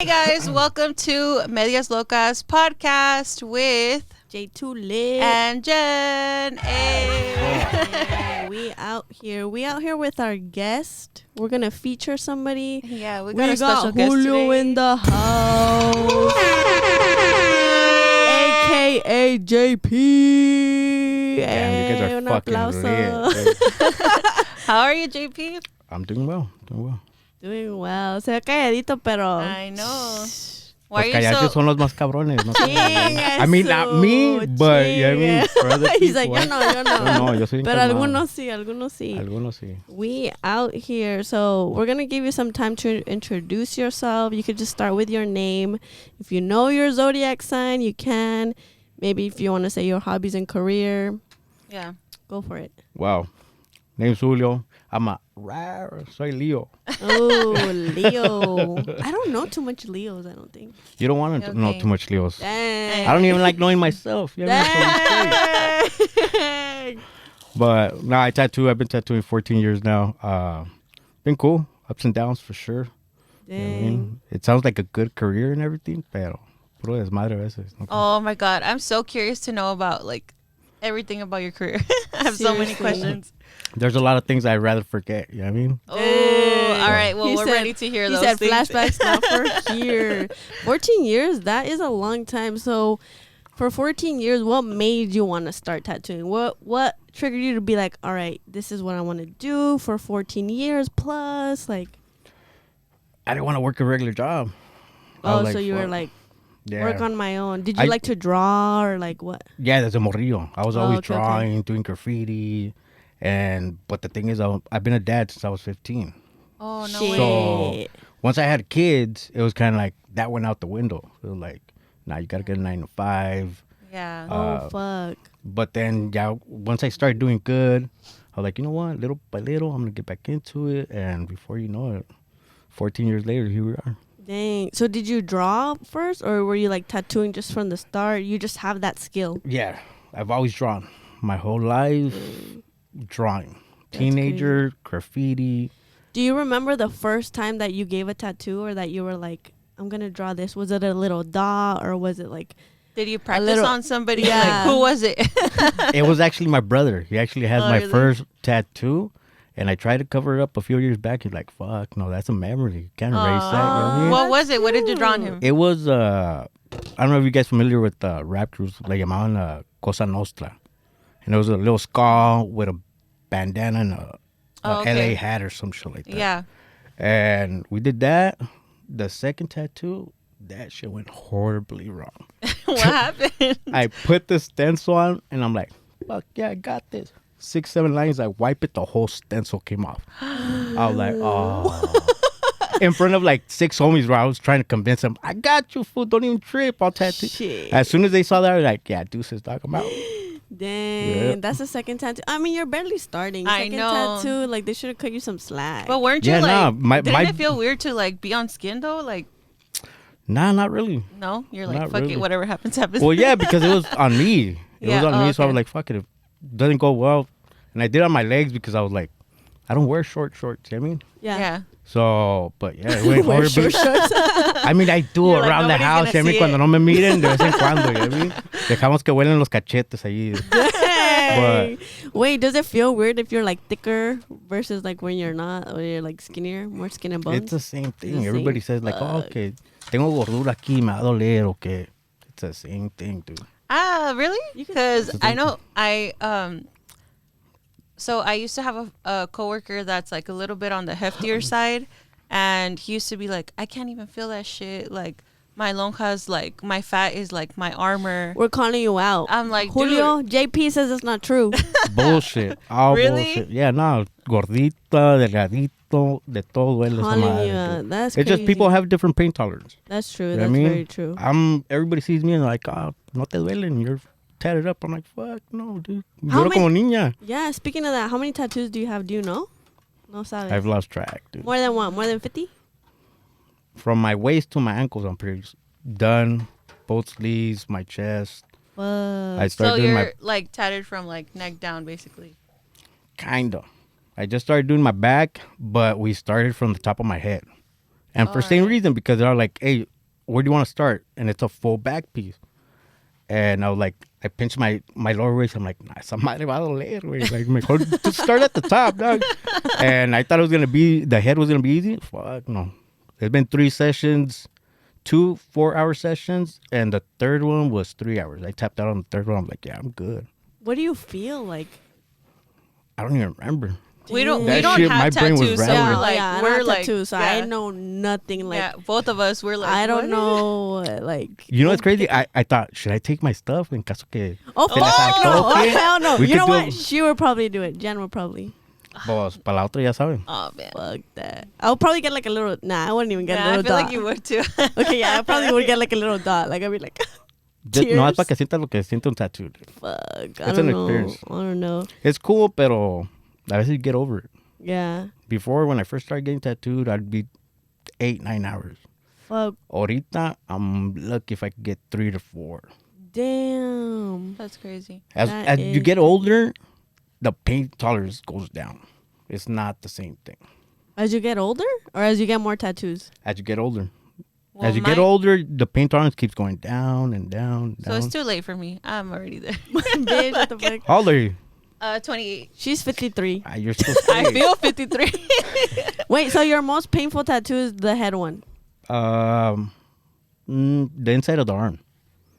Hey guys, welcome to Medias Locas podcast with J2 Lit and Jen. Hey. Yeah, we out here with our guest. We're gonna feature somebody. Yeah, we got a special guest Julio today. in the house, aka JP. Damn, you guys are Un fucking aplauso. lit. How are you, JP? I'm doing well. Doing well. Se ve calladito, pero. I know. Why Los are you callados so? son los más cabrones. No Chinga I mean, not me, su, but you know what I mean? For other He's like, people, yo no. No, yo soy Pero calmado. algunos sí. Algunos sí. We out here, so we're gonna give you some time to introduce yourself. You could just start with your name. If you know your zodiac sign, you can. Maybe if you want to say your hobbies and career, Yeah. go for it. Wow. Name's Julio. I'm a rare. Soy Leo. Oh, Leo. I don't know too much Leos, I don't think. You don't want to know Okay. too much Leos. Dang. I don't even like knowing myself. You know what I'm saying? Dang. But no, I tattoo. I've been tattooing 14 years now. Been cool. Ups and downs for sure. You know what I Dang. mean? It sounds like a good career and everything, pero puro desmadre a veces. ¿No? Oh my God, I'm so curious to know about like everything about your career. I have so many Seriously. questions. There's a lot of things I'd rather forget. You know what I mean? Oh, Dang. all right. Well, He we're said- ready to hear He those said things. flashbacks not for here. 14 years, that is a long time. So for 14 years, what made you want to start tattooing? What triggered you to be like, all right, this is what I want to do for 14 years plus? Like, I didn't want to work a regular job. I oh, was so you were fuck. like, Yeah. work on my own. Did you I- like to draw or like what? Yeah, there's a morrillo. I was Oh, always okay, okay. drawing, doing graffiti, but the thing is, I've been a dad since I was 15. Oh no Shit. way. So once I had kids, it was kind of like that went out the window. It was like, now you gotta get a 9 to 5. Yeah. Oh, fuck. But then, yeah, once I started doing good, I was like, you know what? Little by little, I'm gonna get back into it. And before you know it, 14 years later, here we are. Dang. So did you draw first or were you like tattooing just from the start? You just have that skill. Yeah, I've always drawn my whole life. Drawing, That's teenager, graffiti. Do you remember the first time that you gave a tattoo or that you were like, I'm going to draw this? Was it a little dot or was it like, Did you practice little- on somebody? Yeah. Like, who was it? It was actually my brother. He actually has Oh, my really? first tattoo, and I tried to cover it up a few years back. He's like, "Fuck, no, that's a memory. You can't erase that." You know what I mean? What was it? What did you draw on him? It was I don't know if you guys familiar with rap groups, like llamaban Cosa Nostra, and it was a little skull with a bandana and a Oh, okay. LA hat or some shit like that. Yeah. And we did that. The second tattoo, that shit went horribly wrong. What happened? I put the stencil on, and I'm like, fuck yeah, I got this. 6, 7 lines, I wipe it, the whole stencil came off. I was like, oh. In front of like 6 homies where I was trying to convince them, I got you, fool, don't even trip, I'll tattoo. shit? As soon as they saw that, I was like, yeah, deuces, dog, I'm out. Dang, Yeah. that's the second tattoo. I mean, you're barely starting. I Second know. tattoo, like they should have cut you some slack. But weren't you Yeah, like? nah, didn't it feel weird to like be on skin though? Like, Nah, not really. no, you're like, Not fuck really. it, whatever happens, happens. Well, yeah, because it was on me. It Yeah, was on oh, me, so I okay. was like, fuck it, if it doesn't go well. And I did it on my legs because I was like, I don't wear shorts, you know what I mean? yeah. Yeah. So, but yeah, it went Wear horribly. short shorts. I mean, I do You're like, around the nobody's house. gonna I mean, see cuando it. no me miren, de vez en cuando, you know what I mean? Dejamos que huelen los cachetes ahí. Dang. Wait, does it feel weird if you're like thicker versus like when you're not, or you're like skinnier, more skin and bones? It's the same the thing. same? Everybody says like, oh, Fuck. okay, tengo gordura aquí, me va a doler, okay. It's the same thing, dude. Ah, really? You can- Because I know so I used to have a coworker that's like a little bit on the heftier side, and he used to be like, I can't even feel that shit. Like my lonjas, like my fat is like my armor. We're calling you out. I'm like, Julio, JP says it's not true. Bullshit. All Really? bullshit. Yeah, no, gordita, delgadito, de todo duele esa Calling madre, you out. dude. That's It's just crazy. people have different pain tolerance. That's true. You know That's what I mean? very true. Everybody sees me and like, oh, no te duelen, you're tatted up. I'm like, fuck, no, dude. How Lloro como niña. Yeah, speaking of that, how many tattoos do you have? Do you know? No sabes. I've lost track, dude. More than one? More than 50? From my waist to my ankles, I'm pretty done. Both sleeves, my chest. I So started doing you're my like tatted from like neck down, basically. kinda. I just started doing my back, but we started from the top of my head. And for same Alright. reason, because they're like, hey, where do you want to start? And it's a full back piece. And I was like, I pinched my lower waist. I'm like, nah, esa madre va a doler, güey. Like, mejor just start at the top, dog. And I thought it was going to be, the head was going to be easy. Fuck, no. There's been 3 sessions, 2 4-hour sessions, and the third one was 3 hours. I tapped out on the third one. I'm like, yeah, I'm good. What do you feel like? I don't even remember. We don't That have shit, my brain was tattoos, so rattling. we're like I don't we're have like tattoos, so yeah. I know nothing. Like, yeah, both of us we're like I don't what? know. Like, You know what's crazy? I thought, should I take my stuff in caso que... oh se les fuck no! Oh antoje? hell no! We You could know do what? a- She would probably do it. Jen would probably. Pues, para la otra ya saben. Oh man. Fuck that. I'll probably get like a little. Nah, I wouldn't even get a Yeah, I little feel dot. like you would too. Okay, yeah, I probably would get like a little dot. Like I'd be like, No es Tears. para que sientas lo que siente un tattoo. fuck. I It's don't an know. experience. I don't know. It's cool, pero a veces you get over it. Yeah. Before, when I first started getting tattooed, I'd be 8-9 hours. Fuck. Ahorita, I'm lucky if I could get 3 to 4. Damn. That's crazy. As That you is get older, the pain tolerance goes down. It's not the same thing. As you get older, or as you get more tattoos. As you get older. Well, As you get older, the pain tolerance keeps going down and down. so it's too late for me. I'm already there. Bitch, what the fuck? How old are you? 28. She's 53. You're supposed to I feel 53. Wait, so your most painful tattoo is the head one? The inside of the arm.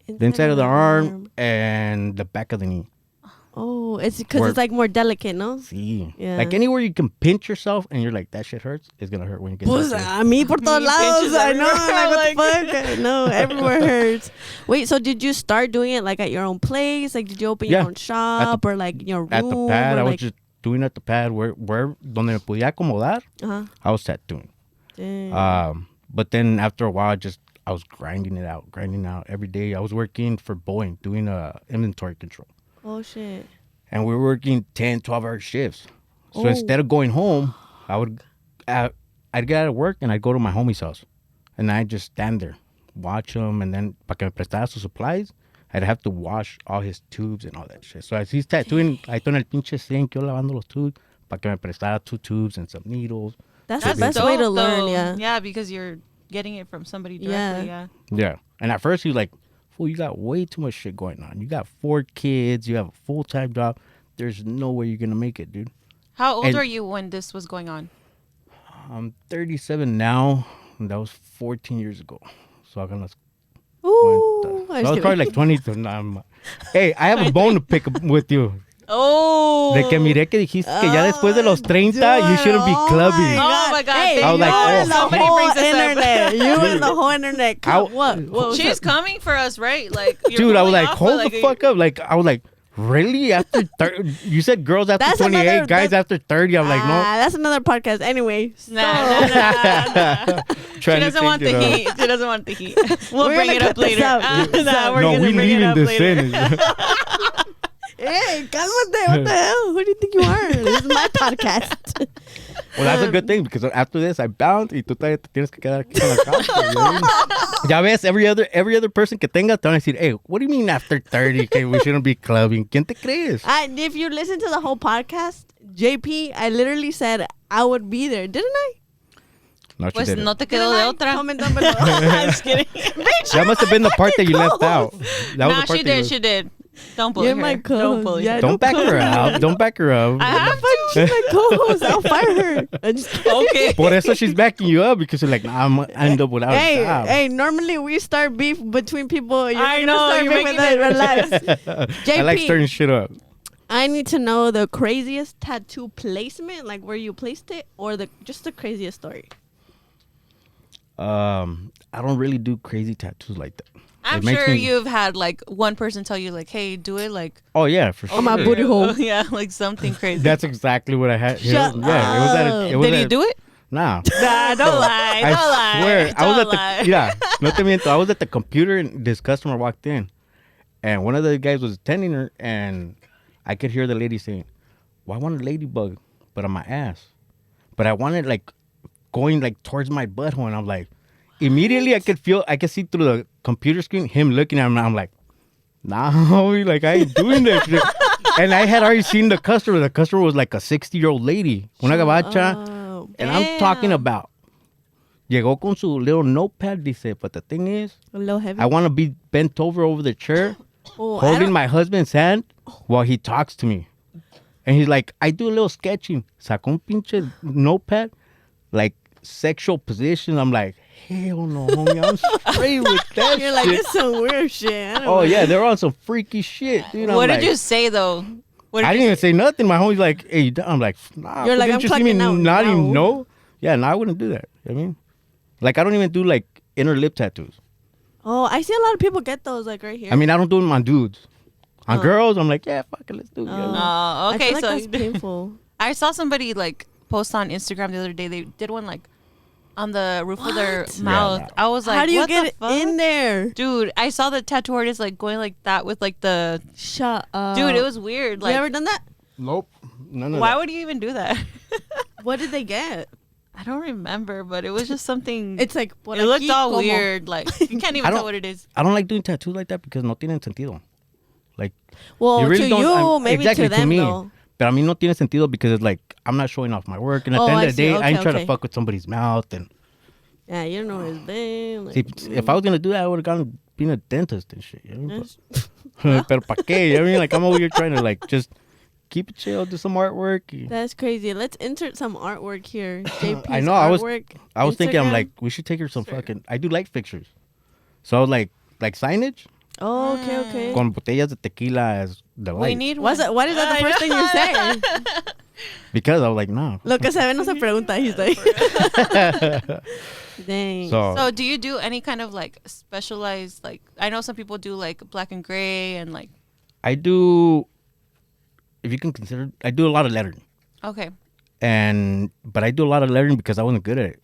The inside of the arm and the back of the knee. Oh, it's because Where- it's like more delicate, no? See. Yeah. Like anywhere you can pinch yourself and you're like, that shit hurts, it's going to hurt when you get Pues tattooed. a mí por todos Me lados. pinches I know. everywhere. Like, what the fuck? No, everywhere hurts. Wait, so did you start doing it like at your own place? Like, did you open your Yeah. own shop or like your room? At the pad, or I was like, just doing at the pad where donde me podía acomodar, Uh-huh. I was tattooing. Damn. But then after a while, I was grinding out every day. I was working for Boeing, doing inventory control. Oh, shit. And we were working 10, 12-hour shifts. So Oh. instead of going home, I'd get out of work and I'd go to my homie's house. And I'd just stand there, watch him. And then, para que me prestara sus supplies, I'd have to wash all his tubes and all that shit. So as he's tattooing, I en el pinche sink, yo lavando los tubes, para que me prestara 2 tubes and some needles. That's That's the best way to dope, learn, though. yeah. Yeah, because you're getting it from somebody directly. Yeah. Yeah. And at first, he was like, fool, you got way too much shit going on. You got 4 kids. You have a full-time job. There's no way you're going to make it, dude. How old And- were you when this was going on? I'm 37 now. And that was 14 years ago. So I'm going to... Ooh. So I was probably like 20. So now hey, I have a bone to pick up with you. Oh. De que miré que dijiste que ya después de los 30, you shouldn't be clubbing. Oh my God, Hey, thank I was you like, and oh. the Somebody whole brings this up. internet. You and the whole internet. What? What? She's coming for us, right? Like, you're Dude, I was pulling like, off, hold but, the fuck up. Like, I was like, really? After 30? You said girls after That's 28, another- guys that- after 30. I'm like, no. That's another podcast. Anyway. Nah, nah. She Trying to doesn't want change the it up. heat. She doesn't want the heat. We'll We're bring gonna it up cut this later. out. Nah, we're No, gonna we bring it leaving up this later. in. Hey, cálmate. What the hell? Who do you think you are? This is my podcast. Well, that's a good thing because after this, I bound y tú todavía te tienes que quedar aquí en la casa. Ya ves, every other person que tenga te van a decir, hey, what do you mean after 30? Que we shouldn't be clubbing. ¿Quién te crees? If you listen to the whole podcast, JP, I literally said I would be there, didn't I? No, she Pues didn't. no te quedó Didn't de I? otra. Comment down below. I'm just kidding. Bitch, That must have been the part that you left co-host. out. That was Nah, the part she that you did. left- She did. Don't bully You're her. my Don't co-host. bully Yeah, her. Don't back her up. Don't back her up. I have to. She's my co-host. I'll fire her. I'm just kidding. Okay. Por eso she's backing you up because you're like, nah, I'm gonna end up without a Hey, job. hey, normally we start beef between people. You're I gonna know, start you're beef making with it- us. Relax. I like JP. stirring shit up. I need to know the craziest tattoo placement, like where you placed it, or just the craziest story. I don't really do crazy tattoos like that. I'm It makes sure me- you've had like one person tell you like, "Hey, do it like Oh yeah, for sure. my over booty here." hole. Yeah, like something crazy. That's exactly what I had. Shut It was at up. it was Did he at- do it? Nah. Nah, don't lie. I Don't lie. swear, I was Don't at lie. the no te miento. I was at the computer and this customer walked in, and one of the guys was attending her, and I could hear the lady saying, "Well, I want a ladybug, but on my ass, but I wanted like going like towards my butthole," and I'm like, immediately I could see through the computer screen him looking at me. I'm like, nah, homie, like I ain't doing that shit. And I had already seen the customer. The customer was like a 60-year-old lady, una gabacha. Oh, And I'm talking Damn. about, llegó con su little notepad, dice, but the thing is, A little heavy. I want to be bent over the chair, Oh, holding my husband's hand while he talks to me. And he's like, I do a little sketching. Sacó un pinche notepad, like sexual position. I'm like, hell no, homie. I'm straight with that You're like, shit. it's some weird shit. I don't Oh, know. yeah, they're on some freaky shit. Dude. I'm What did like, you say though? What did I you didn't even say nothing. My homie's like, hey, I'm like, nah. You're but like, didn't I'm you see me clocking out nodding now. no? Yeah, no, I wouldn't do that. I mean, like, I don't even do, like, inner lip tattoos. Oh, I see a lot of people get those, like, right here. I mean, I don't do them on dudes. On Oh. girls, I'm like, yeah, fuck it, let's do it. Oh. Yeah. Oh, I okay. feel like So that's painful. I saw somebody like post on Instagram the other day. They did one like on the roof of their What? mouth. Yeah, no. I was like, How do you what get the it fuck? in there? Dude, I saw the tattoo artist like going like that with like the Shut up. dude. It was weird. You Like, ever done that? Nope. None of why that. would you even do that? What did they get? I don't remember, but it was just something. It's like, por it looked aquí, all como. weird. Like you can't I even tell don't- what it is. I don't like doing tattoos like that because no tienen sentido. Like, Well, you really to don't. you, maybe exactly, to them, me. though. But I mean, no tiene sentido because it's like, I'm not showing off my work. And at Oh, the end I of the see. day, I ain't Okay, trying okay. to fuck with somebody's mouth. And Yeah, you don't know his name. Like, see, if I was going to do that, I would have gone being a dentist and shit. You know? yes. Pero pa' qué? You know what I mean? Like, I'm over here trying to, like, just keep it chill, do some artwork. That's crazy. Let's insert some artwork here. JP's I know, I was artwork, thinking, I'm Instagram. like, we should take her some fucking. I do light fixtures. So I was like signage Oh, okay. con botellas de tequila as the We light. need What's one. that? What is that the first thing you say? Because I was like, nah. Lo que se ve no se pregunta. He's like, dang. So do you do any kind of like specialized like I know some people do like black and gray and like I do, if you can consider, I do a lot of lettering. okay. But I do a lot of lettering because I wasn't good at it.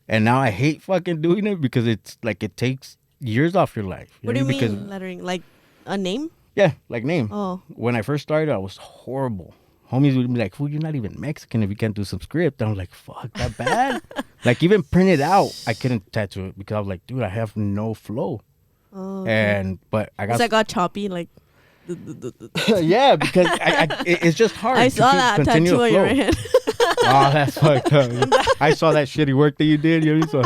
And now I hate fucking doing it because it's like it takes years off your life. What do you know? Because, mean lettering? Like a name? Yeah, like name. Oh. When I first started, I was horrible. Homies would be like, fool, you're not even Mexican if you can't do some script. I was like, fuck, that bad? Like, even print it out, I couldn't tattoo it because I was like, dude, I have no flow. Oh, okay. But I got... It's like all choppy, like. yeah, because it's just hard I to saw keep that continue tattoo a on your flow. hand. Oh, that's fucked up. I saw that shitty work that you did. You know, so,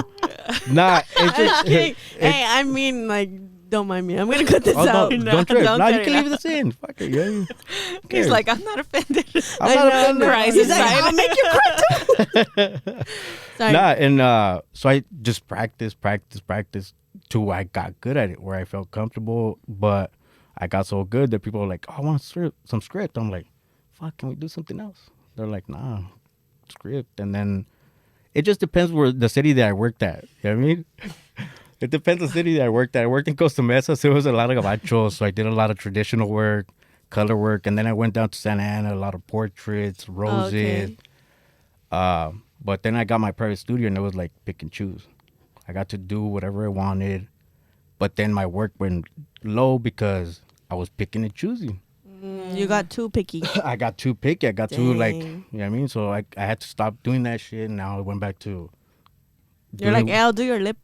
nah, it's I'm just... kidding. Hey, I mean, like, don't mind me. I'm gonna cut this out. Don't trip. don't No, cut you it can out. leave this in. Fuck it. Yeah. Who He's cares? like, I'm not offended. I'm not offended. Christ, He's like, Right. I'll make you cry too. Sorry. Nah, and so I just practice till I got good at it, where I felt comfortable. But I got so good that people were like, "Oh, I want some script." I'm like, "Fuck, can we do something else?" They're like, "Nah, script." And then it just depends where the city that I worked at. You know what I mean? It depends the city that I worked at. I worked in Costa Mesa, so it was a lot of gabachos. So I did a lot of traditional work, color work, and then I went down to Santa Ana, a lot of portraits, roses. Okay. But then I got my private studio, and it was like pick and choose. I got to do whatever I wanted, but then my work went low because I was picking and choosing. You got too picky. I got too picky. I got too like, you Dang. know what I mean? So I had to stop doing that shit, and now I went back to. You're like, doing- hey, I'll do your lip.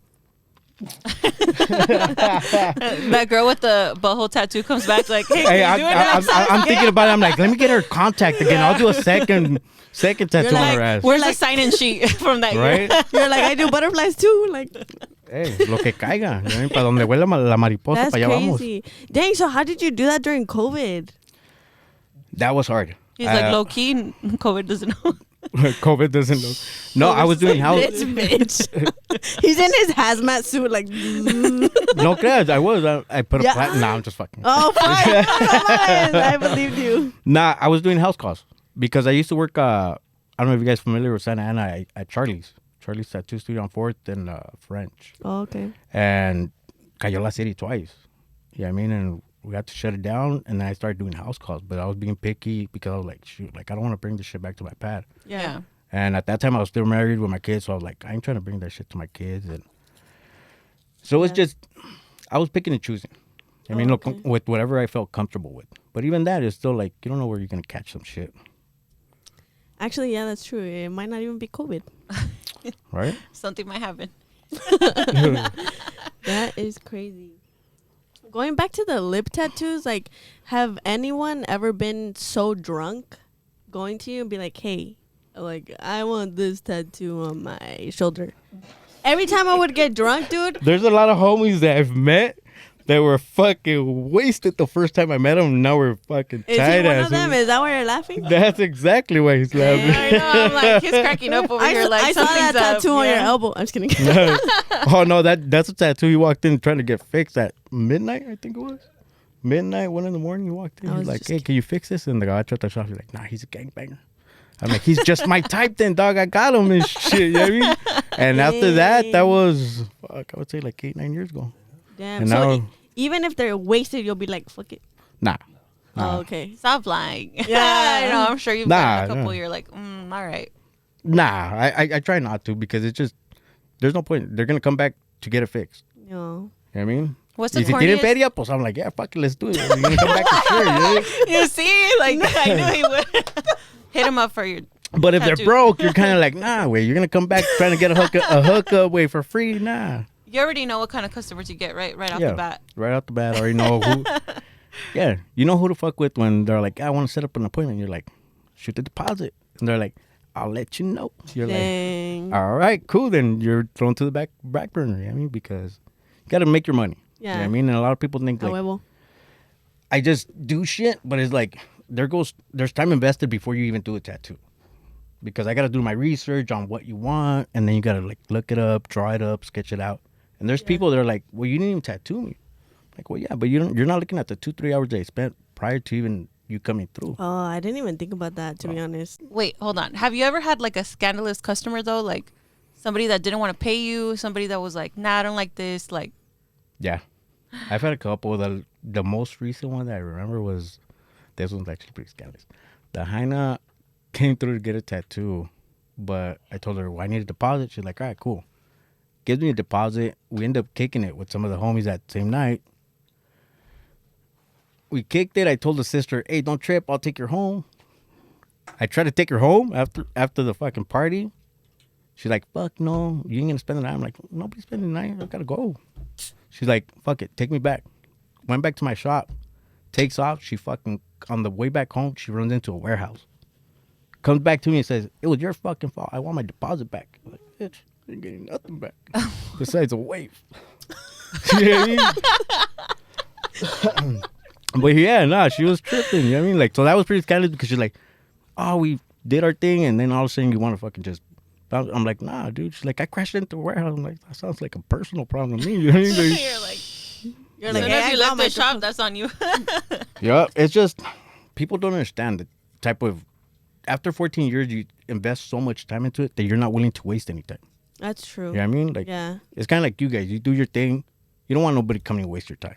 That girl with the butthole tattoo comes back like, hey, Hey, can you do it? I'm thinking about it. I'm like, let me get her contact again. I'll do a second tattoo on like, her ass. Where's the sign-in sheet from that year? Right? You're like, I do butterflies too. Like, Hey, lo que caiga. You know what I mean? Para donde huela la mariposa, that's para allá vamos. crazy. Dang, so how did you do that during COVID? That was hard. He's like, low key, COVID doesn't know. COVID doesn't know. No, I was doing house. This bitch. He's in his hazmat suit, like. No, cause I was. I put a Yeah. plant. Nah, I'm just fucking. Oh, fine. Come on. I believed you. Nah, I was doing house calls because I used to work. I don't know if you guys familiar with Santa Ana at Charlie's Tattoo Studio on 4th and French. Oh, okay. And cayó la city twice. Yeah, I mean, and we had to shut it down. And then I started doing house calls, but I was being picky because I was like, shoot, like I don't want to bring this shit back to my pad. Yeah. And at that time, I was still married with my kids, so I was like, I ain't trying to bring that shit to my kids. And so it was just, I was picking and choosing. I mean, look, okay. with whatever I felt comfortable with. But even that is still like, you don't know where you're going to catch some shit, Actually, yeah, that's true. It might not even be COVID. right? Something might happen. That is crazy. Going back to the lip tattoos, like, have anyone ever been so drunk going to you and be like, hey, Like, I want this tattoo on my shoulder. Every time I would get drunk, dude. There's a lot of homies that I've met that were fucking wasted the first time I met them. Now we're fucking Is tight he one of asses. them? Is that why you're laughing? That's exactly why he's laughing. I know. I'm like, he's cracking up over here. Like, I saw that something's up. tattoo on your Yeah. elbow. I'm just kidding. Oh no, that's a tattoo. He walked in trying to get fixed at midnight, I think it was. Midnight, 1 a.m. He walked in. I He's was like, just "Hey, can you fix this?" And the guy at the shop, he's like, "Nah, he's a gangbanger." I'm like, "He's just my type, then, dog. I got him and shit." You know what I mean? And after that was, fuck, I would say like 8-9 years ago. Damn. And So now, even if they're wasted, you'll be like, fuck it. nah. Oh, okay. Stop lying. Yeah. I know. I'm sure you've Nah, got a couple. nah. You're like, all right. Nah, I try not to because it's just, there's no point. They're going to come back to get it fixed. No. You know what I mean? What's the If you didn't corniest? pay up, I'm like, yeah, fuck it, let's do it. You're going to come back for sure. You know? You see, like I knew he would. Hit him up for your. But if they're Tattoo. broke, you're kind of like, nah, wait, you're going to come back trying to get a hookup way for free? Nah. You already know what kind of customers you get, right off the bat. Right off the bat, I already know who. Yeah, you know who to fuck with when they're like, I want to set up an appointment. You're like, shoot the deposit. And they're like, I'll let you know. You're Dang. like, all right, cool. Then you're thrown to the back burner. You know what I mean? Because you got to make your money. You know Yeah. what I mean? And a lot of people think, A like, huevo. I just do shit, but it's like, there's time invested before you even do a tattoo. Because I got to do my research on what you want, and then you got to like look it up, draw it up, sketch it out. And there's people that are like, well, you didn't even tattoo me. Like, well, yeah, but you're not looking at the 2-3 hours they spent prior to even you coming through. Oh, I didn't even think about that, to be honest. Wait, hold on. Have you ever had like a scandalous customer though? Like somebody that didn't want to pay you, somebody that was like, nah, I don't like this. Like, Yeah. I've had a couple. The most recent one that I remember was, this one's actually pretty scandalous. The Hyena came through to get a tattoo, but I told her, well, I need a deposit. She's like, all right, cool. Gives me a deposit. We end up kicking it with some of the homies that same night. We kicked it. I told the sister, hey, don't trip. I'll take her home. I tried to take her home after the fucking party. She's like, fuck no. You ain't going to spend the night. I'm like, nobody's spending the night. I got to go. She's like, fuck it. Take me back. Went back to my shop. Takes off. She fucking, on the way back home, she runs into a warehouse. Comes back to me and says, it was your fucking fault. I want my deposit back. I'm like, bitch, you ain't getting nothing back. Besides a wave. You know what I mean? But yeah, nah, she was tripping. You know what I mean? Like, so that was pretty scandalous because she's like, oh, we did our thing, and then all of a sudden you want to fucking just bounce. I'm like, nah, dude. She's like, I crashed into a warehouse. I'm like, that sounds like a personal problem to me. You know what I mean? Like, you're like, You're as like, soon hey, as I you got left my the shop, that's on you. yeah, it's just people don't understand the type of. After 14 years, you invest so much time into it that you're not willing to waste any time. That's true. You know what I mean? Like, Yeah, it's kind of like you guys. You do your thing. You don't want nobody coming to waste your time.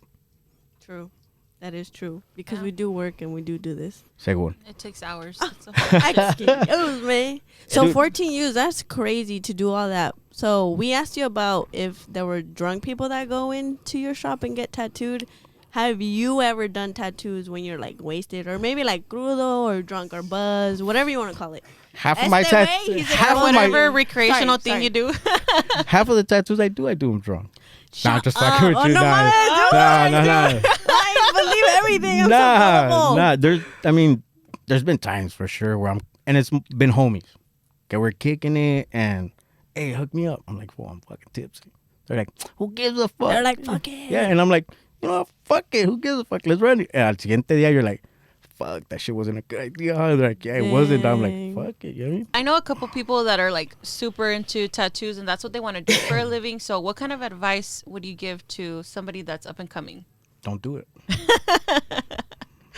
true. That is true. Because Yeah. we do work and we do this. Según. It takes hours. It's a whole- Excuse me. So Dude. 14 years, that's crazy to do all that. So we asked you about if there were drunk people that go into your shop and get tattooed. Have you ever done tattoos when you're like wasted or maybe like crudo or drunk or buzz, whatever you want to call it? Half of my Este way, tattoos. he's a Half girl. of my Whatever recreational Sorry, thing you do. half of the tattoos I do them drunk. Nah, I'm just Shut fucking up. with you. Oh, no, Nah, mames, nah. I believe everything. I'm so gullible. There's been times for sure where and it's been homies. Okay, we're kicking it and, hey, hook me up. I'm like, well, I'm fucking tipsy. They're like, who gives a fuck? They're like, fuck it. Yeah, and I'm like, you know what, fuck it. Who gives a fuck? Let's run it. And al siguiente día, you're like, fuck, that shit wasn't a good idea. They're like, yeah, it wasn't. I'm Dang. like, fuck it. You know what I mean? I know a couple people that are like super into tattoos and that's what they want to do for a living. So what kind of advice would you give to somebody that's up and coming? Don't do it.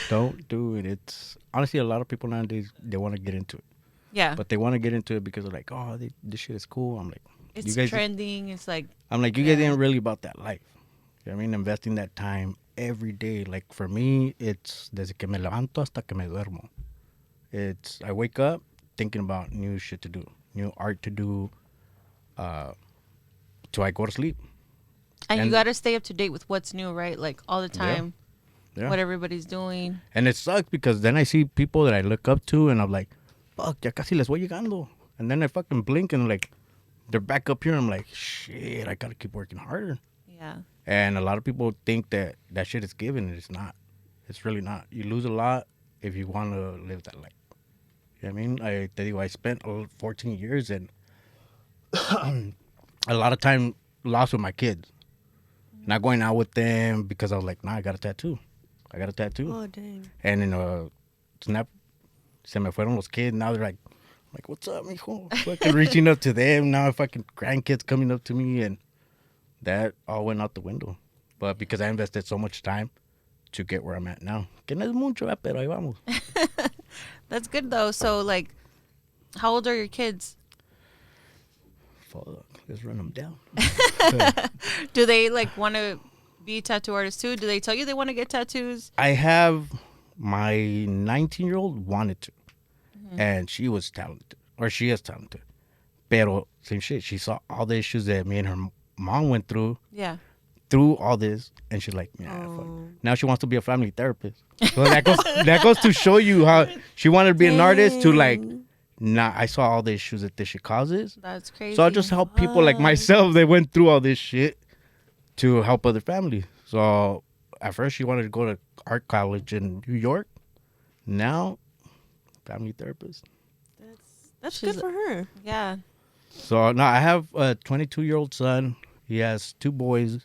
Don't do it. It's honestly a lot of people nowadays, they want to get into it. Yeah. But they want to get into it because they're like, oh, this shit is cool. I'm like, It's you guys, trending. It's like, you guys ain't really about that life. You know what I mean? Investing that time every day. Like for me, it's desde que me levanto hasta que me duermo. I wake up thinking about new shit to do, new art to do, till I go to sleep. and you And- got to stay up to date with what's new, right? Like all the time, Yeah. what everybody's doing. And it sucks because then I see people that I look up to and I'm like, fuck, ya casi les voy llegando. And then I fucking blink and like, they're back up here. I'm like, shit, I gotta keep working harder. Yeah. And a lot of people think that shit is given and it's not. It's really not. You lose a lot if you want to live that life. You know what I mean? I tell you, I spent 14 years and a lot of time lost with my kids. Not going out with them because I was like, nah, I got a tattoo. Oh, dang. And in a snap, se me fueron los kids. Now they're like, what's up, mijo? Fucking reaching up to them. Now fucking grandkids coming up to me. And that all went out the window. But because I invested so much time to get where I'm at now. Que no es mucho, pero ahí vamos. That's good though. So like, how old are your kids? Fuck, let's run them down. Do they like want to be tattoo artists too? Do they tell you they want to get tattoos? I have my 19-year-old wanted to. And she was talented. Or she is talented. Pero same shit. She saw all the issues that me and her mom went through. Yeah. Through all this, and she's like, "Yeah, fuck." Now she wants to be a family therapist. So that goes to show you how she wanted to be an artist. To like, nah, I saw all the issues that this shit causes. That's crazy. So I just help people like myself that went through all this shit to help other families. So at first she wanted to go to art college in New York. Now, family therapist. That's good for her. Yeah. So now I have a 22-year-old son. He has 2 boys.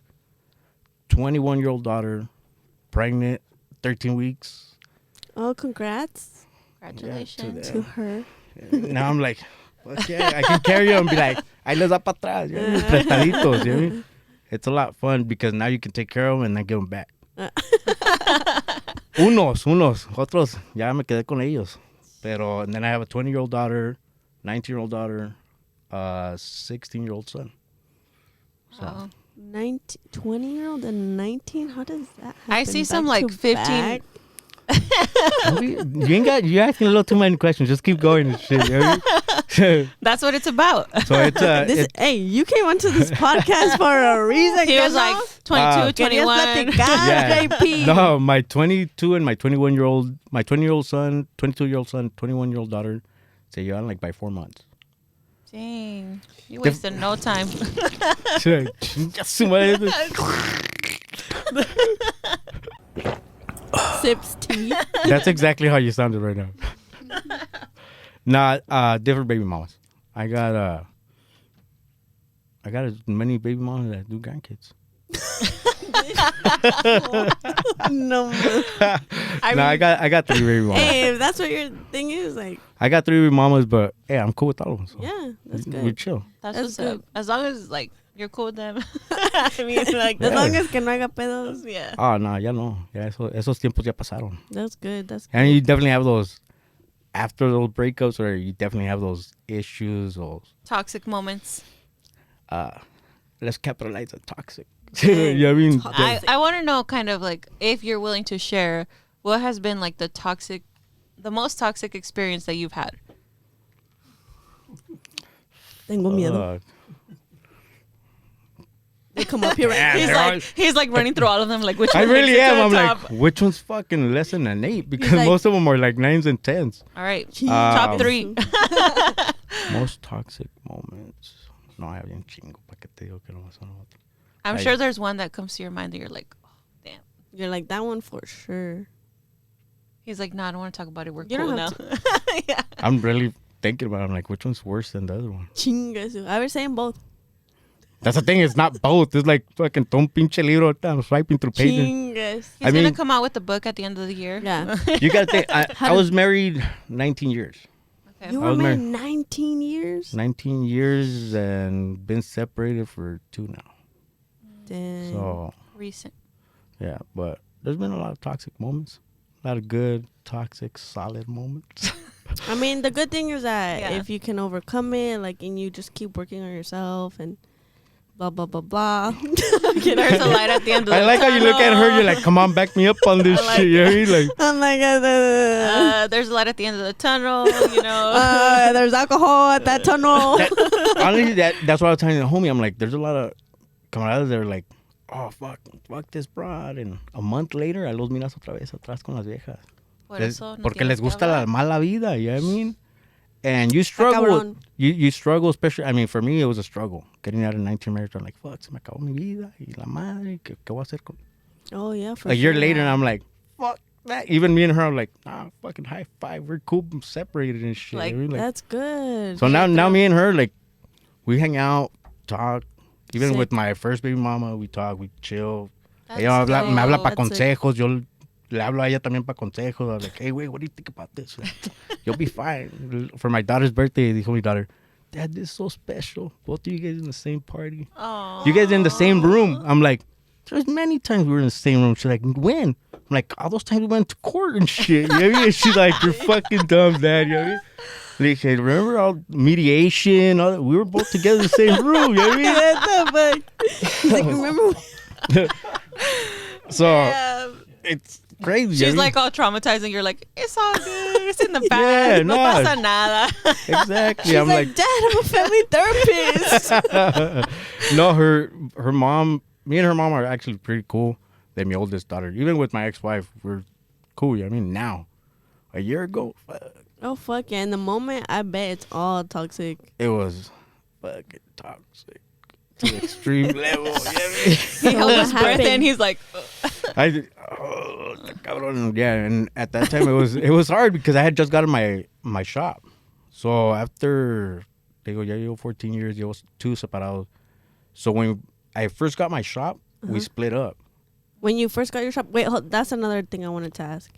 21-year-old daughter, pregnant, 13 weeks. Oh, congrats Congratulations. to her. Now I'm like, fuck yeah, I can carry him and be like, ahí les da para atrás, you know, prestaditos, you know what I mean? It's a lot of fun because now you can take care of them and then give them back. Unos, otros, ya me quedé con ellos. Pero, and then I have a 20-year-old daughter, 19-year-old daughter, 16-year-old son. So. Wow. 20-year-old and 19. How does that happen? I see some Back like to 15. back? You're asking a little too many questions. Just keep going and shit. You know what I mean? That's what it's about. So it's Hey, you came onto this podcast for a reason. He was like 22, 21. Yeah. JP. No, my 22 and my 21-year-old, my 20-year-old son, 22-year-old son, 21-year-old daughter, say you're on like by 4 months. Dang. You wasted no time. Sips tea. That's exactly how you sounded right now. Nah, different baby mamas. I got as many baby mamas that do grandkids. No. I got 3 baby mamas. Hey, if that's what your thing is, like, I got 3 baby mamas, but hey, I'm cool with all of them. So yeah, that's we good. chill. That's That's what's good. up. As long as like you're cool with them. I mean, like As Yeah. long as que no haga pedos. yeah. Oh, no, ya no. Ya esos tiempos ya pasaron. That's good. That's good. And you definitely have those, after those breakups, or you definitely have those issues, those, Toxic moments. let's capitalize on toxic. You know what I mean? Toxic. I want to know kind of like if you're willing to share what has been like the most toxic experience that you've had. Tengo miedo. They come up here. Yeah, He's like running through all of them. Like which I one really makes it to am. the I'm top? like, which one's fucking less than an 8? Because like- most of them are like 9s and 10s. All right. Jeez. Top 3. Most toxic moments. No, I have un chingo. ¿Pa qué te digo que no son otros? I'm Like- sure there's one that comes to your mind that you're like, oh, damn. You're like, that one for sure. He's like, no, I don't want to talk about it. We're You cool don't now. have Yeah. I'm really thinking about it. I'm like, which one's worse than the other one? Chingas. I was saying both. That's the thing. It's not both. It's like fucking ton pinche libro. I'm swiping through pages. Chingas. He's I gonna mean- come out with the book at the end of the year. Yeah. You gotta think. I was married 19 years. Okay. You I were was married married- 19 years? 19 years and been separated for 2 now. Damn. So Recent. yeah, but there's been a lot of toxic moments. A lot of good, toxic, solid moments. I mean, the good thing is that Yeah. if you can overcome it, like, and you just keep working on yourself and blah, blah, blah, blah. There's a light at the end of the I like how you look at her. You're like, come on, back me up on this I like shit. You know what I mean? Like, I'm like, There's a light at the end of the tunnel, you know. there's alcohol at that tunnel. honestly, that's what I was telling the homie. I'm like, there's a lot of camaradas that are like, oh, fuck this broad. And a month later, a los miras otra vez atrás con las viejas. Por eso no Porque tienes les que gusta la hablar. mala vida, you know what I mean? And you struggle. cabrón. You struggle, especially, I mean, for me, it was a struggle. Getting out of 19 marriage, I'm like, fuck, se me acabó mi vida. Y la madre, ¿qué voy a hacer con? Oh, yeah. For A year sure. later, and I'm like, fuck, that. Even me and her are like, nah, fucking high five. We're cool, separated and shit. Like, I mean, That's good. so now me and her, like, we hang out, talk. Even Sick. with my first baby mama, we talk, we chill. That's Ella me habla para That's sick. consejos. Yo le hablo a ella también para consejos. I'm like, hey, wait, what do you think about this? Like, you'll be fine. For my daughter's birthday, dijo mi daughter, Dad, this is so special. Both of you guys in the same party. Aww. You guys in the same room. I'm like, there's many times we were in the same room. She's like, when? I'm like, all those times we went to court and shit. You know what I mean? And she's like, you're fucking dumb, Dad. You know what I mean? Like, hey, remember all mediation? All that? We were both together in the same room. You know what I mean? He's like, remember? So Yeah. it's crazy. She's I mean, like all traumatized, and you're like, it's all good. It's in the past. Yeah, no no. pasa nada. exactly. She's I'm like, like, Dad, I'm a family therapist. no, her mom, me and her mom are actually pretty cool. Than my oldest daughter. Even with my ex-wife, we're cool. I mean, now, a year ago, fuck, Oh, fuck yeah. In the moment, I bet it's all toxic. it was fucking toxic to the extreme level. You know what I mean? He held what his breath happened? in. He's like, Yeah, and at that time it was hard because I had just gotten my shop. So after they go, yeah, 14 years, yo 2 separados. So when I first got my shop, we split up. When you first got your shop, wait, that's another thing I wanted to ask.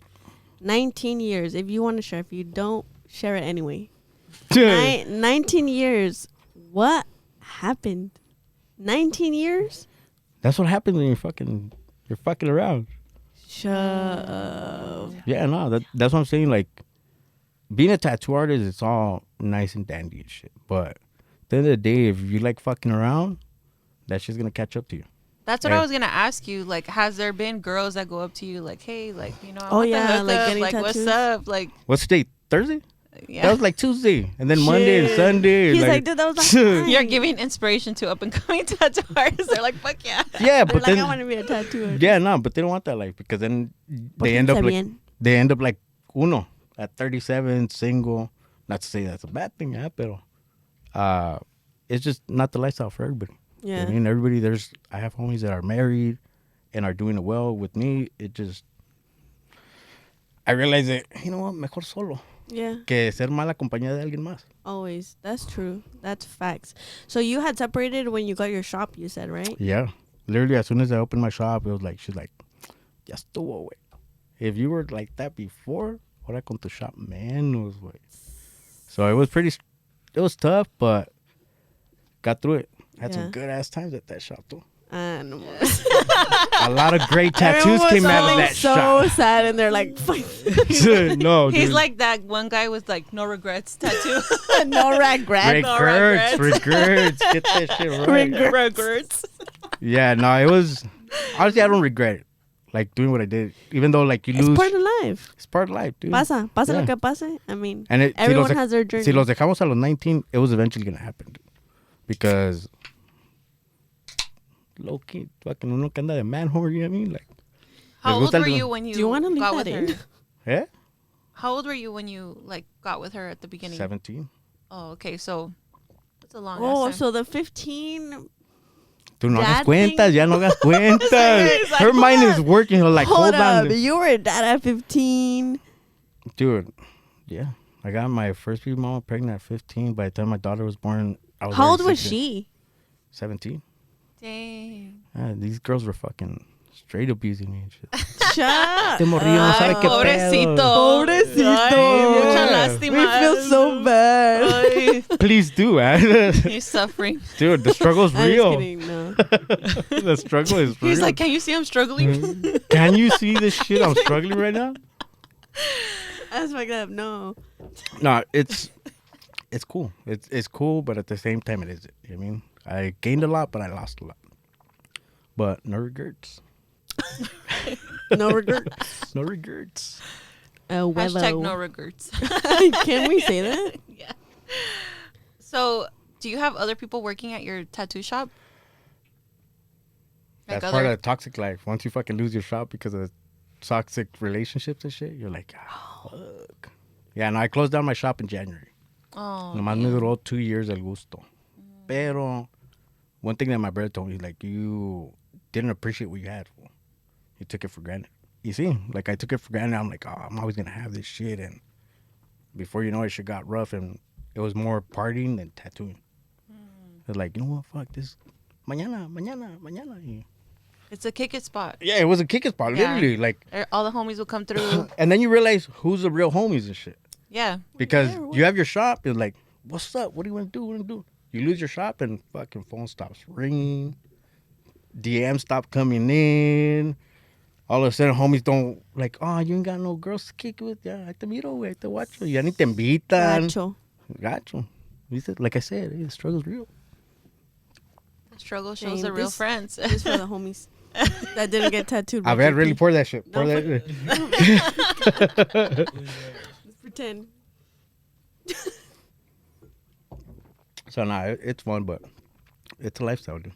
19 years. If you want to share, if you don't, share it anyway. 19 years. What happened? 19 years? That's what happens when you're fucking around. Shut up. Yeah, no, that's what I'm saying. Like, being a tattoo artist, it's all nice and dandy and shit. But at the end of the day, if you like fucking around, that shit's gonna catch up to you. that's what Yeah. I was gonna ask you. Like, has there been girls that go up to you like, hey, like, you know, I Oh, want the yeah, hookup, like getting like, what's tattoos? up? Like, What's the date? Thursday? yeah. That was like Tuesday, and then Monday and Shit. Sunday. He's like, dude, that was like You're giving inspiration to up and coming tattoo artists. They're like, fuck yeah. yeah, They're but like, I then want to be a tattoo artist. yeah, no, but they don't want that life because then they end up Pórtense like bien. they end up like uno at 37, single. Not to say that's a bad thing, yeah, pero it's just not the lifestyle for everybody. You know Yeah. what I mean, everybody. I have homies that are married and are doing it well. With me, it just I realize that you know what, mejor solo Yeah. que ser mala compañía de alguien más. Always. That's true. That's facts. So you had separated when you got your shop, you said, right? Yeah, literally as soon as I opened my shop, it was like she's like, ya estuvo, güey. If you were like that before, ahora con tu shop menos, güey. So it was tough, but got through it. Had Yeah. some good ass times at that shop too. No. A lot of great tattoos Everyone came was out of that so shop. sad, and they're like, fuck. No, He's dude. like that one guy with like no regrets tattoo. no regret. no regrets. Get that shit right. regrets. Yeah, no, it was. Honestly, I don't regret it. Like doing what I did, even though like you It's lose. part of life. It's part of life, dude. Pasa Yeah. lo que pase. I mean, And everyone has their journey. Si los dejamos a los 19, it was eventually gonna happen, dude. Because Loki, fucking uno que anda de man whore, you know what I mean? Like, How les old gusta el- were you when you Do you wanna leave got that with in? her? Eh? How old were you when you like got with her at the beginning? 17. Oh, okay. So that's a long. Oh, ass time. so the 15. Tú no Dad hagas cuentas, thing? ya no hagas cuentas. It's like, Her mind hold is up. working. Her like, hold up. on. You were a dad at 15. Dude, yeah. I got my first baby mama pregnant at 15. By the time my daughter was born, I was How already old was 16. she? 17. Dang. These girls were fucking straight abusing me and shit. Shut Este morrillo no up. sabe qué pobrecito. pedo. Pobrecito. Ay, mucha Yeah. lástima. We feel so bad. Ay, Please do, man. he's suffering. Dude, the struggle's I'm just real. kidding. No. The struggle is real. He's like, can you see I'm struggling? Can you see this shit? I'm struggling right now. That's fucked up. No. No, it's cool. It's cool, but at the same time, it isn't. You know what I mean, I gained a lot, but I lost a lot. But no regrets. No regret. No regrets. Hashtag no regrets. Can we say that? Yeah. So, do you have other people working at your tattoo shop? Like That's part of the toxic life. Once you fucking lose your shop because of toxic relationships and shit, you're like, fuck. Yeah, and I closed down my shop in January. Oh, Nomás me duró 2 years el gusto. Pero one thing that my brother told me, like, you didn't appreciate what you had. Fool. You took it for granted. you see, like I took it for granted. I'm like, oh, I'm always gonna have this shit, and before you know it, shit got rough, and it was more partying than tattooing. It's like, you know what, fuck this, mañana. It's a kick it spot. Yeah, it was a kicking spot, Yeah. literally. Like, All the homies will come through. and then you realize who's the real homies and shit. Yeah. Because you have your shop, it's like, what's up? What do you want to do? What do you do? You lose your shop and fucking phone stops ringing. DM stop coming in. All of a sudden, homies don't, like, oh, you ain't got no girls to kick with. Yeah, I te miro, I te watcho. Ya ni te invitan. Gacho. Like I said, the struggle's real. The struggle shows Dang, the real this- friends. Just for the homies that didn't get tattooed. I bet really pour that shit. Pour No, that. Pretend. So, nah, it's fun, but it's a lifestyle, dude.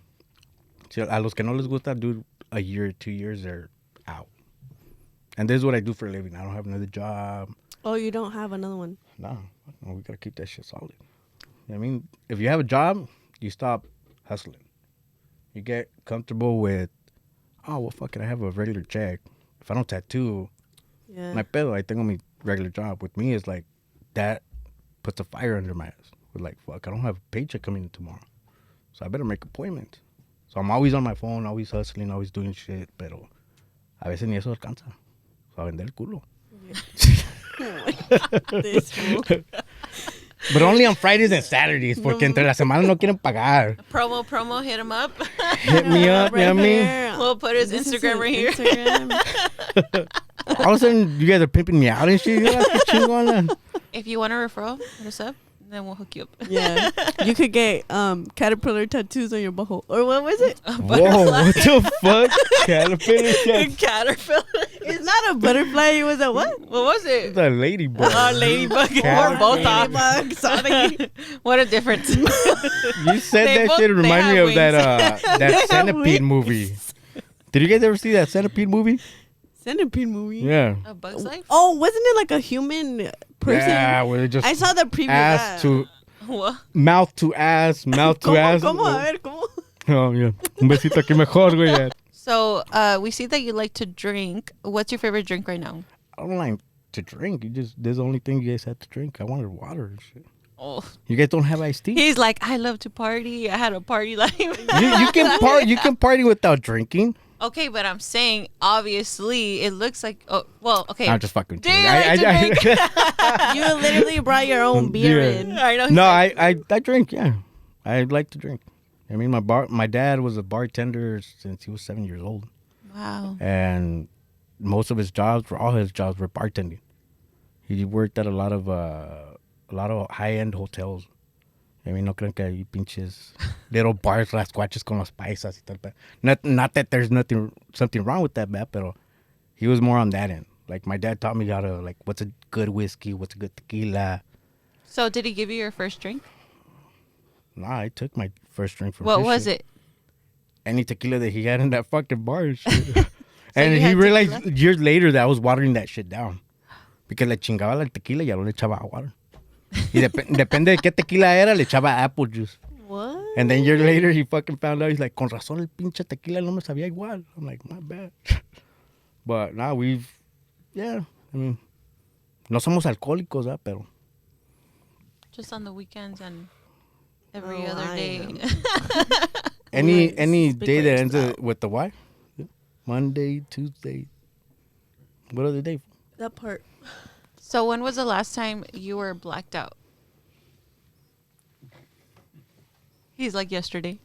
See, a los que no les gusta, dude, a year, 2 years, they're out. And this is what I do for a living. I don't have another job. Oh, you don't have another one. No, we got to keep that shit solid. I mean, if you have a job, you stop hustling. You get comfortable with, oh, well, fuck it, I have a regular check. If I don't tattoo, Yeah. my pedo, I think on my regular job. With me, it's like that puts a fire under my ass. We're like, fuck, I don't have a paycheck coming in tomorrow. So I better make appointments. So I'm always on my phone, always hustling, always doing shit, pero a veces ni eso alcanza. So a vender el culo. This fool. But only on Fridays and Saturdays, porque entre la semana no quieren pagar. Promo, hit him up. Hit me up, you know what I mean? here. We'll put his This is Instagram right here. Instagram. All of a sudden, you guys are pimping me out and shit. You know, qué chingona. If you want a referral, hit us up. Then we'll hook you up. Yeah. You could get caterpillar tattoos on your butthole. Or what was it? Whoa, what the fuck? Caterpillar shit. Caterpillar. It's not a butterfly. It was a what? What was it? It's a ladybug. Ladybug. Caterpillar. We're both off. Ladybug, sorry. What a difference. You said They that both- shit they remind me have of that They that have Centipede wings. movie. Did you guys ever see that Centipede movie? Centipede movie. Yeah. A Bug's Life? Oh, wasn't it like a human person? Yeah, where it just I saw the preview. ass to What? mouth to ass, mouth to ¿Cómo? ass. ¿Cómo? A ver, ¿cómo? Oh, yeah. Un besito aquí mejor, güey. So, we see that you like to drink. What's your favorite drink right now? I don't like to drink. This is the only thing you guys had to drink. I wanted water and shit. Oh. You guys don't have iced tea? He's like, I love to party. I had a party life. You can party without drinking. Okay, but I'm saying, obviously, it looks like. Oh, well, okay. I'm just fucking. Do you like to drink? You literally brought your own beer Yeah. in. I know. No, I drink. Yeah, I like to drink. I mean, my dad was a bartender since he was 7 years old, Wow. and most of his jobs, all his jobs, were bartending. He worked at a lot of high end hotels. I mean, no creen que hay pinches little bars, las cuaches con los paisas y tal. But not that there's something wrong with that, but he was more on that end. Like my dad taught me how to what's a good whiskey, what's a good tequila. So, did he give you your first drink? Nah, I took my first drink from What his was shit. it? Any tequila that he had in that fucking bar and shit. you And he had realized tequila? years later that I was watering that shit down. Because le chingaba la tequila y ya no le echaba water. Y depende de qué tequila era, le echaba apple juice. What? And then years later, he fucking found out. He's like, con razón el pinche tequila no me sabía igual. I'm like, my bad. But now I mean, no somos alcohólicos, pero. Just on the weekends and every Oh, other I day. am. Any Speak day for that ends yourself. with the Y? Monday, Tuesday. What other day? That part. So, when was the last time you were blacked out? He's like yesterday.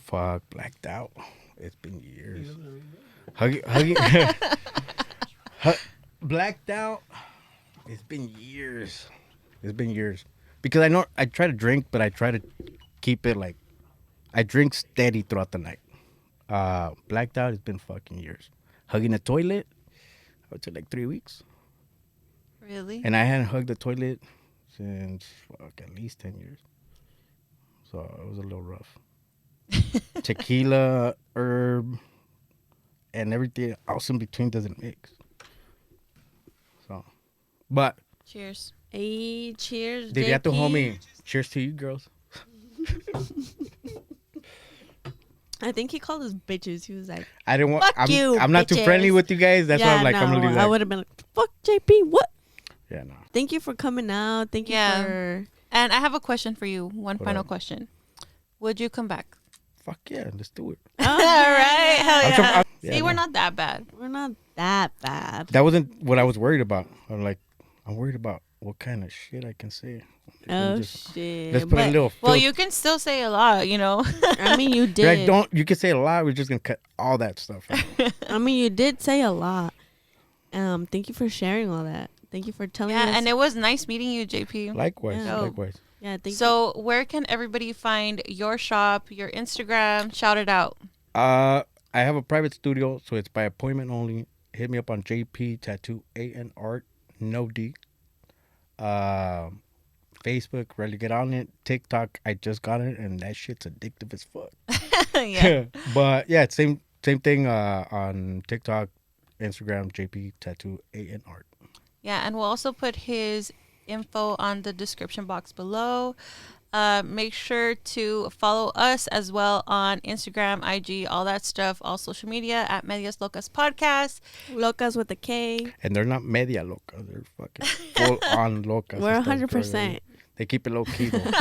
Fuck, blacked out. It's been years. Huggy. Blacked out. It's been years. It's been years. Because I know I try to drink, but I try to keep it I drink steady throughout the night. Blacked out, it's been fucking years. Hugging the toilet, I would say 3 weeks. Really? And I hadn't hugged the toilet since at least 10 years. So it was a little rough. Tequila, herb, and everything else in between doesn't mix. So, but Cheers. Hey, cheers. Diría tu JP. homie, cheers to you girls. I think he called us bitches. He was like, I didn't want. Fuck you, I'm not too bitches. friendly with you guys. That's why I'm like, no, I'm gonna leave I that. would have been like, fuck JP, what? Yeah, no. Thank you for coming out. Thank you Yeah. for... And I have a question for you. One What final up? question. Would you come back? Fuck yeah, let's do it. Oh, All right. Hell I'm yeah. yeah, See, we're no. not that bad. We're not that bad. That wasn't what I was worried about. I'm worried about what kind of shit I can say. Oh, Just- shit. Let's put a But, little. Well, filter. you can still say a lot, you know. I mean, you Like, did. you can say a lot. We're just gonna cut all that stuff out. I mean, you did say a lot. Thank you for sharing all that. Thank you for telling Yeah, us. and it was nice meeting you, JP. Likewise, Yeah. likewise. yeah, thank you. So, where can everybody find your shop, your Instagram? Shout it out. I have a private studio, so it's by appointment only. Hit me up on JPTATTOOANART, no D. Facebook, ready to get on it. TikTok, I just got it, and that shit's addictive as fuck. Yeah. But yeah, same thing on TikTok, Instagram, JPTATTOOANART. Yeah, and we'll also put his info on the description box below. Make sure to follow us as well on Instagram, IG, all that stuff, all social media at Medias Locas Podcast. Locas with a K. And they're not media loca, they're fucking full on locas. We're Estas 100%. girls. They keep it low key though.